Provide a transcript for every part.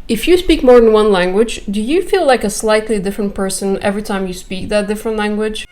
If you speak more than one language, do you feel like a slightly different person every time you speak that different language?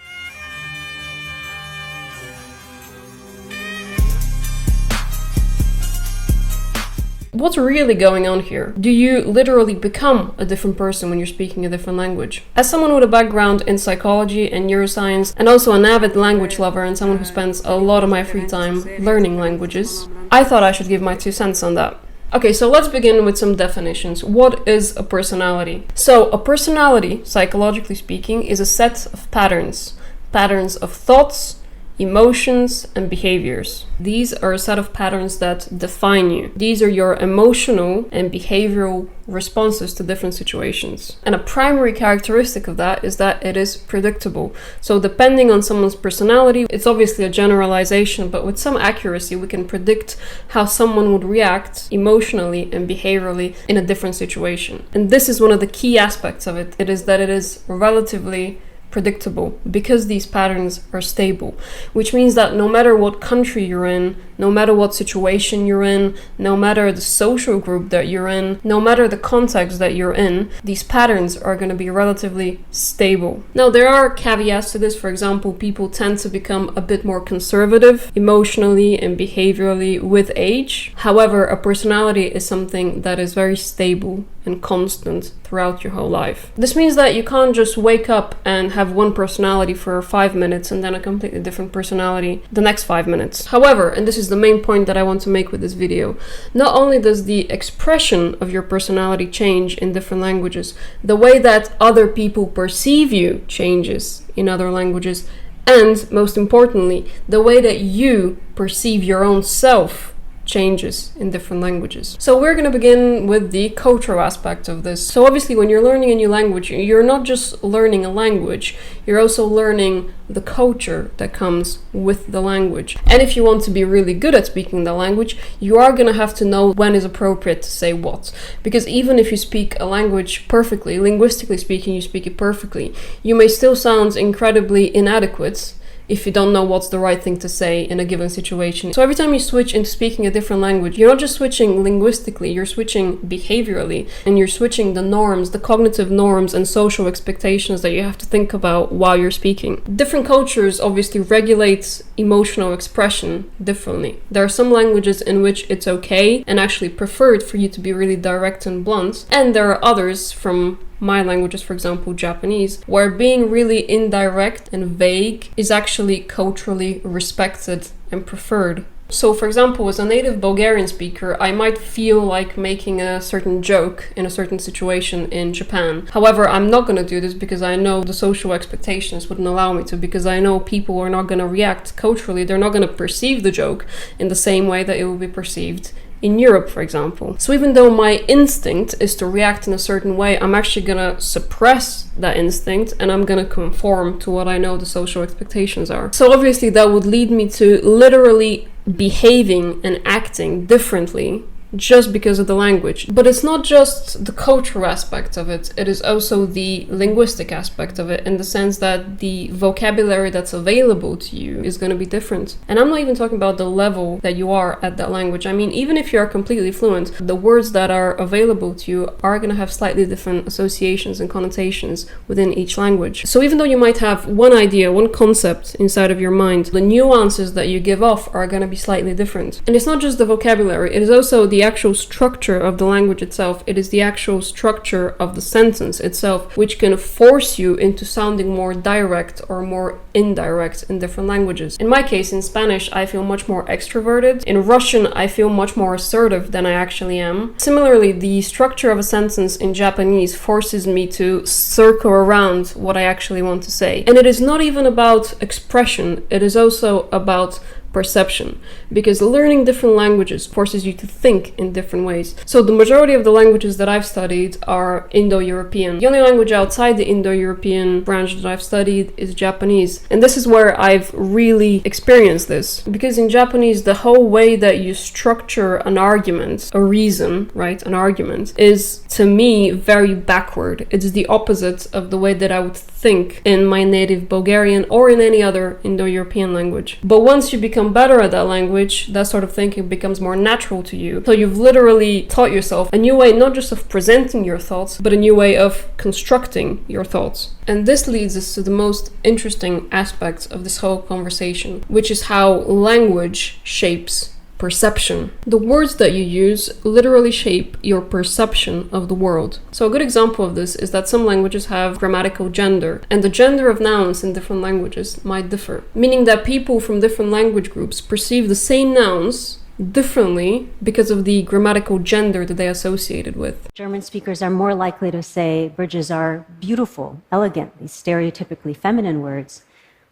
What's really going on here? Do you literally become a different person when you're speaking a different language? As someone with a background in psychology and neuroscience, and also an avid language lover and someone who spends a lot of my free time learning languages, I thought I should give my 2 cents on that. Okay, so let's begin with some definitions. What is a personality? So, a personality, psychologically speaking, is a set of patterns. Patterns of thoughts, emotions, and behaviors. These are a set of patterns that define you. These are your emotional and behavioral responses to different situations. And a primary characteristic of that is that it is predictable. So depending on someone's personality, it's obviously a generalization, but with some accuracy, we can predict how someone would react emotionally and behaviorally in a different situation. And this is one of the key aspects of it. It is that it is relatively predictable because these patterns are stable, which means that no matter what country you're in, no matter what situation you're in, no matter the social group that you're in, no matter the context that you're in, these patterns are going to be relatively stable. Now, there are caveats to this. For example, people tend to become a bit more conservative emotionally and behaviorally with age. However, a personality is something that is very stable and constant throughout your whole life. This means that you can't just wake up and have one personality for 5 minutes and then a completely different personality the next 5 minutes. However, and this is the main point that I want to make with this video, not only does the expression of your personality change in different languages, the way that other people perceive you changes in other languages, and most importantly, the way that you perceive your own self changes in different languages. So we're going to begin with the cultural aspect of this. So obviously when you're learning a new language, you're not just learning a language, you're also learning the culture that comes with the language. And if you want to be really good at speaking the language, you are going to have to know when is appropriate to say what. Because even if you speak a language perfectly, linguistically speaking, you speak it perfectly, you may still sound incredibly inadequate if you don't know what's the right thing to say in a given situation. So every time you switch into speaking a different language, you're not just switching linguistically, you're switching behaviorally, and you're switching the norms, the cognitive norms and social expectations that you have to think about while you're speaking. Different cultures obviously regulate emotional expression differently. There are some languages in which it's okay and actually preferred for you to be really direct and blunt, and there are others, from my languages, for example, Japanese, where being really indirect and vague is actually culturally respected and preferred. So, for example, as a native Bulgarian speaker, I might feel like making a certain joke in a certain situation in Japan. However, I'm not going to do this because I know the social expectations wouldn't allow me to, because I know people are not going to react culturally. They're not going to perceive the joke in the same way that it will be perceived in Europe, for example. So even though my instinct is to react in a certain way, I'm actually gonna suppress that instinct and I'm gonna conform to what I know the social expectations are. So obviously that would lead me to literally behaving and acting differently just because of the language. But it's not just the cultural aspect of it, it is also the linguistic aspect of it, in the sense that the vocabulary that's available to you is going to be different. And I'm not even talking about the level that you are at that language. I mean, even if you are completely fluent, the words that are available to you are going to have slightly different associations and connotations within each language. So even though you might have one idea, one concept inside of your mind, the nuances that you give off are going to be slightly different. And it's not just the vocabulary, it is also the actual structure of the language itself. It is the actual structure of the sentence itself, which can force you into sounding more direct or more indirect in different languages. In my case, in Spanish, I feel much more extroverted. In Russian, I feel much more assertive than I actually am. Similarly, the structure of a sentence in Japanese forces me to circle around what I actually want to say. And it is not even about expression, it is also about perception, because learning different languages forces you to think in different ways. So the majority of the languages that I've studied are Indo-European. The only language outside the Indo-European branch that I've studied is Japanese. And this is where I've really experienced this, because in Japanese, the whole way that you structure an argument, a reason, right, an argument, is to me very backward. It's the opposite of the way that I would think in my native Bulgarian or in any other Indo-European language. But once you become better at that language, that sort of thinking becomes more natural to you. So you've literally taught yourself a new way, not just of presenting your thoughts, but a new way of constructing your thoughts. And this leads us to the most interesting aspect of this whole conversation, which is how language shapes perception. The words that you use literally shape your perception of the world. So a good example of this is that some languages have grammatical gender, and the gender of nouns in different languages might differ, meaning that people from different language groups perceive the same nouns differently because of the grammatical gender that they associated with. German speakers are more likely to say bridges are beautiful, elegant, these stereotypically feminine words,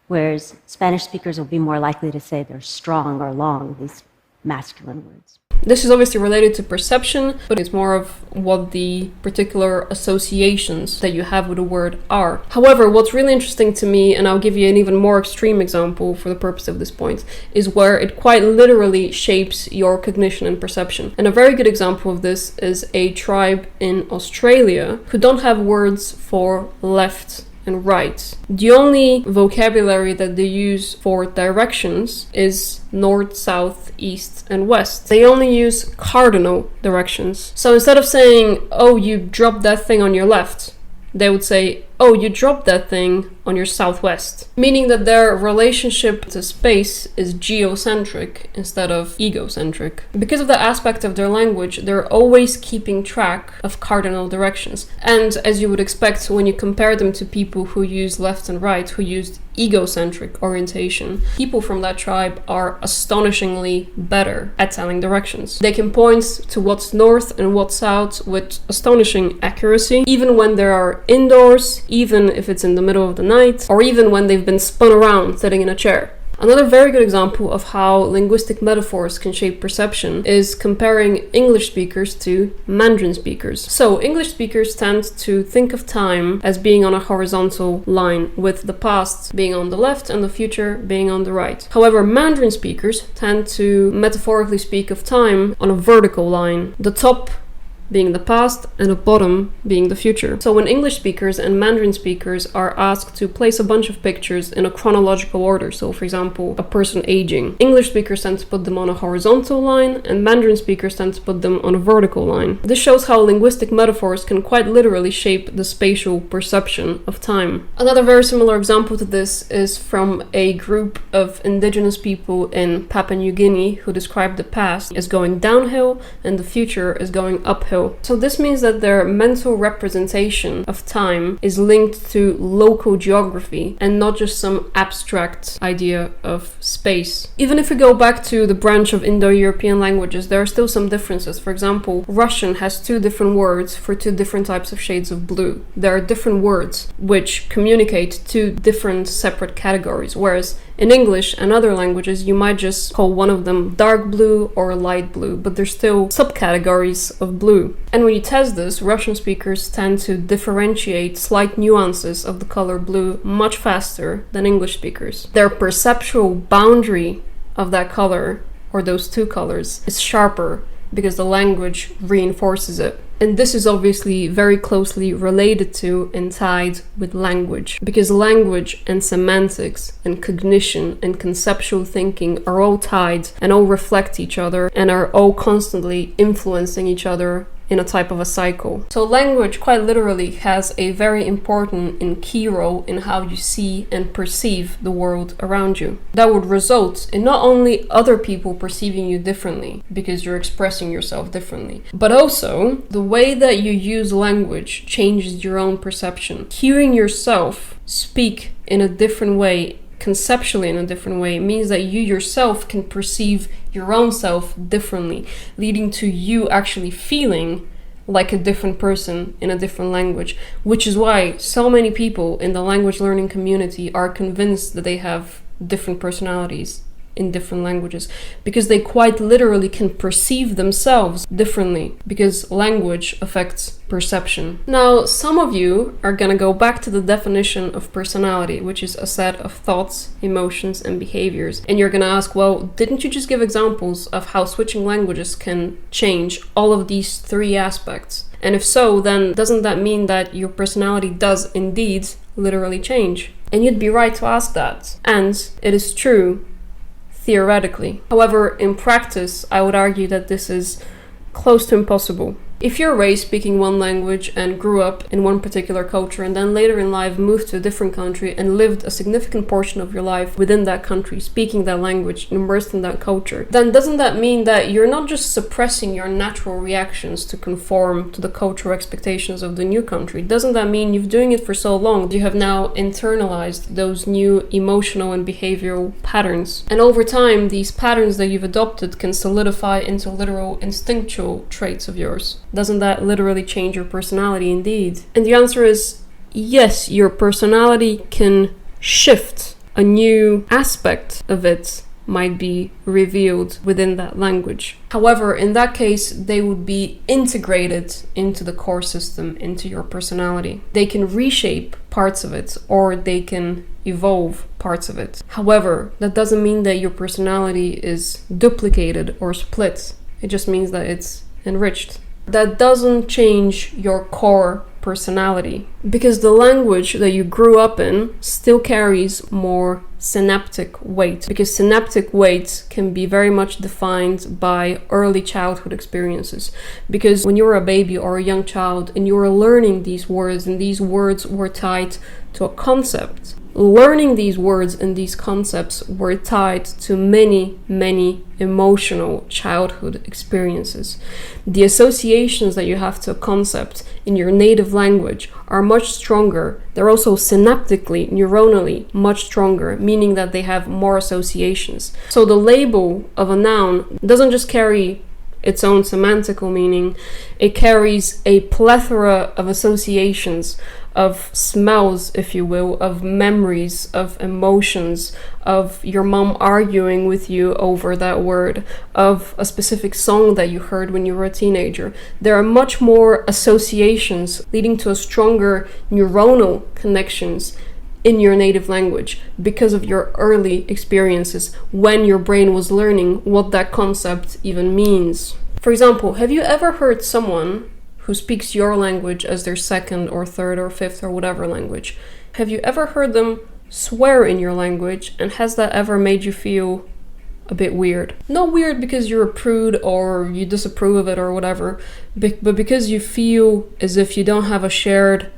whereas Spanish speakers will be more likely to say they're strong or long, these masculine words. This is obviously related to perception, but it's more of what the particular associations that you have with a word are. However, what's really interesting to me, and I'll give you an even more extreme example for the purpose of this point, is where it quite literally shapes your cognition and perception. And a very good example of this is a tribe in Australia who don't have words for left and right. The only vocabulary that they use for directions is north, south, east, and west. They only use cardinal directions. So instead of saying, oh, you dropped that thing on your left, they would say, oh, you dropped that thing on your southwest. Meaning that their relationship to space is geocentric instead of egocentric. Because of the aspect of their language, they're always keeping track of cardinal directions. And as you would expect, when you compare them to people who use left and right, who used egocentric orientation, people from that tribe are astonishingly better at telling directions. They can point to what's north and what's south with astonishing accuracy, even when they are indoors, even if it's in the middle of the night, or even when they've been spun around sitting in a chair. Another very good example of how linguistic metaphors can shape perception is comparing English speakers to Mandarin speakers. So English speakers tend to think of time as being on a horizontal line, with the past being on the left and the future being on the right. However, Mandarin speakers tend to metaphorically speak of time on a vertical line, the top being the past and the bottom being the future. So when English speakers and Mandarin speakers are asked to place a bunch of pictures in a chronological order, so for example, a person aging, English speakers tend to put them on a horizontal line and Mandarin speakers tend to put them on a vertical line. This shows how linguistic metaphors can quite literally shape the spatial perception of time. Another very similar example to this is from a group of indigenous people in Papua New Guinea who describe the past as going downhill and the future as going uphill. So this means that their mental representation of time is linked to local geography and not just some abstract idea of space. Even if we go back to the branch of Indo-European languages, there are still some differences. For example, Russian has two different words for two different types of shades of blue. There are different words which communicate two different separate categories, whereas in English and other languages, you might just call one of them dark blue or light blue, but there's still subcategories of blue. And when you test this, Russian speakers tend to differentiate slight nuances of the color blue much faster than English speakers. Their perceptual boundary of that color, or those two colors, is sharper because the language reinforces it. And this is obviously very closely related to and tied with language, because language and semantics and cognition and conceptual thinking are all tied and all reflect each other and are all constantly influencing each other in a type of a cycle. So language quite literally has a very important and key role in how you see and perceive the world around you. That would result in not only other people perceiving you differently because you're expressing yourself differently, but also the way that you use language changes your own perception. Hearing yourself speak in a different way, conceptually in a different way, means that you yourself can perceive your own self differently, leading to you actually feeling like a different person in a different language, which is why so many people in the language learning community are convinced that they have different personalities in different languages, because they quite literally can perceive themselves differently, because language affects perception. Now, some of you are gonna go back to the definition of personality, which is a set of thoughts, emotions, and behaviors, and you're gonna ask, well, didn't you just give examples of how switching languages can change all of these three aspects? And if so, then doesn't that mean that your personality does indeed literally change? And you'd be right to ask that. And it is true, theoretically. However, in practice, I would argue that this is close to impossible. If you're raised speaking one language and grew up in one particular culture and then later in life moved to a different country and lived a significant portion of your life within that country, speaking that language, immersed in that culture, then doesn't that mean that you're not just suppressing your natural reactions to conform to the cultural expectations of the new country? Doesn't that mean you've doing it for so long that you have now internalized those new emotional and behavioral patterns? And over time, these patterns that you've adopted can solidify into literal instinctual traits of yours. Doesn't that literally change your personality indeed? And the answer is yes, your personality can shift. A new aspect of it might be revealed within that language. However, in that case, they would be integrated into the core system, into your personality. They can reshape parts of it, or they can evolve parts of it. However, that doesn't mean that your personality is duplicated or split. It just means that it's enriched. That doesn't change your core personality, because the language that you grew up in still carries more synaptic weight, because synaptic weight can be very much defined by early childhood experiences. Because when you were a baby or a young child and you were learning these words, and these words were tied to a concept, learning these words and these concepts were tied to many, many emotional childhood experiences. The associations that you have to a concept in your native language are much stronger. They're also synaptically, neuronally much stronger, meaning that they have more associations. So the label of a noun doesn't just carry its own semantical meaning, it carries a plethora of associations, of smells, if you will, of memories, of emotions, of your mom arguing with you over that word, of a specific song that you heard when you were a teenager. There are much more associations leading to a stronger neuronal connections in your native language because of your early experiences when your brain was learning what that concept even means. For example, have you ever heard someone who speaks your language as their second or third or fifth or whatever language, have you ever heard them swear in your language, and has that ever made you feel a bit weird? Not weird because you're a prude or you disapprove of it or whatever, but because you feel as if you don't have a shared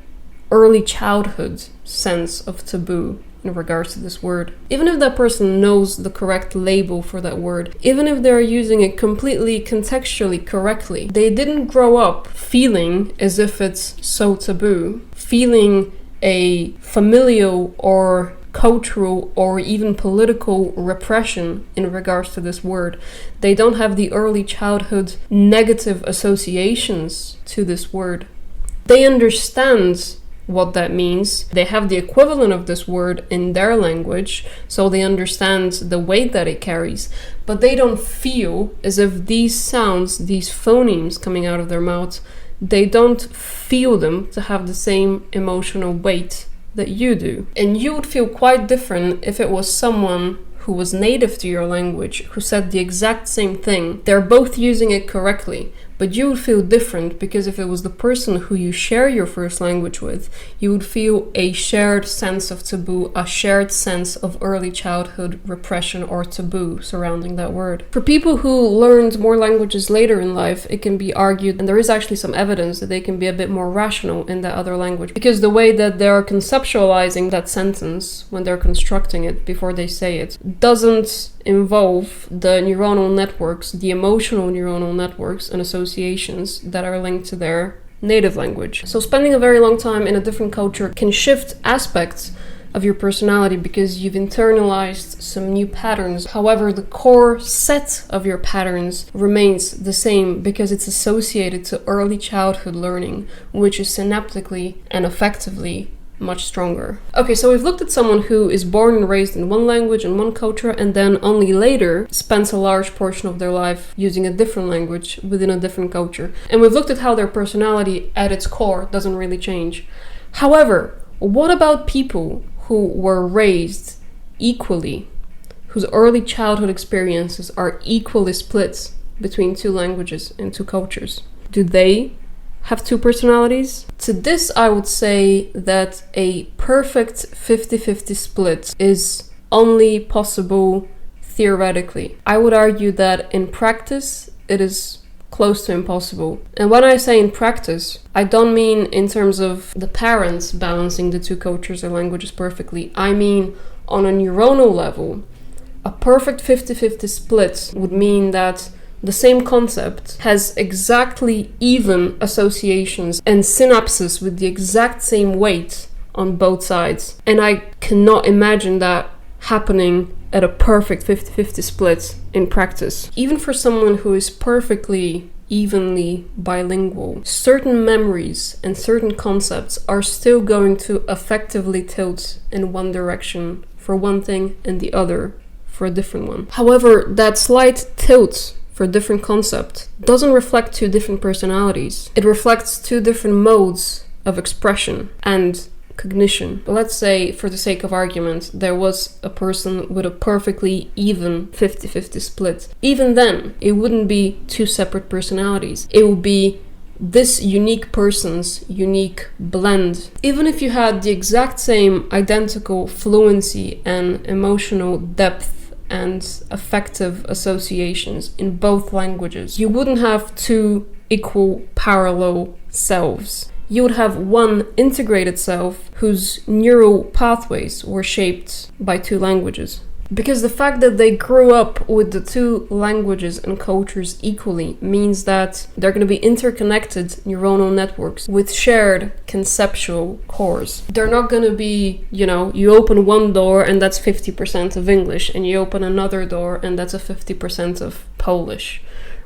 early childhood sense of taboo in regards to this word. Even if that person knows the correct label for that word, even if they're using it completely contextually correctly, they didn't grow up feeling as if it's so taboo, feeling a familial or cultural or even political repression in regards to this word. They don't have the early childhood negative associations to this word. They understand what that means. They have the equivalent of this word in their language, so they understand the weight that it carries, but they don't feel as if these sounds, these phonemes coming out of their mouth, they don't feel them to have the same emotional weight that you do. And you would feel quite different if it was someone who was native to your language, who said the exact same thing. They're both using it correctly, but you would feel different because if it was the person who you share your first language with, you would feel a shared sense of taboo, a shared sense of early childhood repression or taboo surrounding that word. For people who learned more languages later in life, it can be argued, and there is actually some evidence that they can be a bit more rational in that other language, because the way that they're conceptualizing that sentence when they're constructing it before they say it doesn't involve the neuronal networks, the emotional neuronal networks and associations that are linked to their native language. So spending a very long time in a different culture can shift aspects of your personality because you've internalized some new patterns. However, the core set of your patterns remains the same because it's associated to early childhood learning, which is synaptically and effectively much stronger. Okay, so we've looked at someone who is born and raised in one language and one culture and then only later spends a large portion of their life using a different language within a different culture. And we've looked at how their personality at its core doesn't really change. However, what about people who were raised equally, whose early childhood experiences are equally split between two languages and two cultures? Do they have two personalities? To this, I would say that a perfect 50-50 split is only possible theoretically. I would argue that in practice, it is close to impossible. And when I say in practice, I don't mean in terms of the parents balancing the two cultures or languages perfectly. I mean on a neuronal level. A perfect 50-50 split would mean that the same concept has exactly even associations and synapses with the exact same weight on both sides. And I cannot imagine that happening at a perfect 50-50 split in practice. Even for someone who is perfectly evenly bilingual, certain memories and certain concepts are still going to effectively tilt in one direction for one thing and the other for a different one. However, that slight tilt for a different concept doesn't reflect two different personalities. It reflects two different modes of expression and cognition. But let's say, for the sake of argument, there was a person with a perfectly even 50-50 split. Even then, it wouldn't be two separate personalities. It would be this unique person's unique blend. Even if you had the exact same identical fluency and emotional depth and affective associations in both languages, you wouldn't have two equal parallel selves. You would have one integrated self whose neural pathways were shaped by two languages. Because the fact that they grew up with the two languages and cultures equally means that they're going to be interconnected neuronal networks with shared conceptual cores. They're not going to be, you open one door and that's 50% of English, and you open another door and that's a 50% of Polish.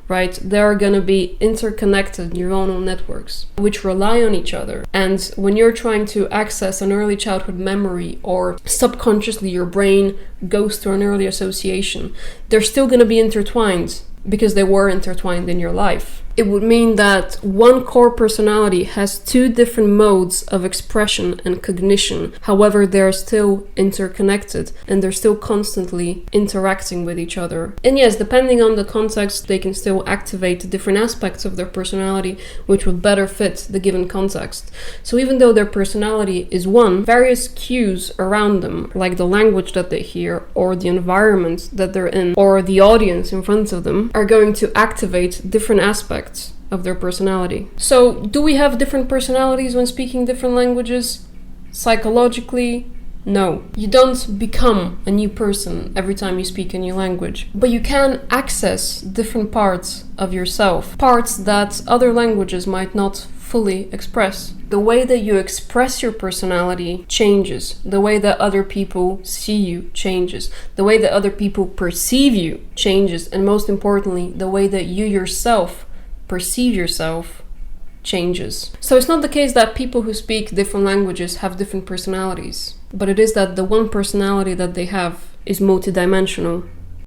Right? There are going to be interconnected neuronal networks which rely on each other. And when you're trying to access an early childhood memory, or subconsciously your brain goes to an early association, they're still going to be intertwined because they were intertwined in your life. It would mean that one core personality has two different modes of expression and cognition. However, they're still interconnected and they're still constantly interacting with each other. And yes, depending on the context, they can still activate different aspects of their personality which would better fit the given context. So even though their personality is one, various cues around them, like the language that they hear, or the environment that they're in, or the audience in front of them, are going to activate different aspects of their personality. So, do we have different personalities when speaking different languages? Psychologically, no. You don't become a new person every time you speak a new language, but you can access different parts of yourself, parts that other languages might not fully express. The way that you express your personality changes. The way that other people see you changes. The way that other people perceive you changes. And most importantly, the way that you yourself perceive yourself changes. So it's not the case that people who speak different languages have different personalities, but it is that the one personality that they have is multidimensional.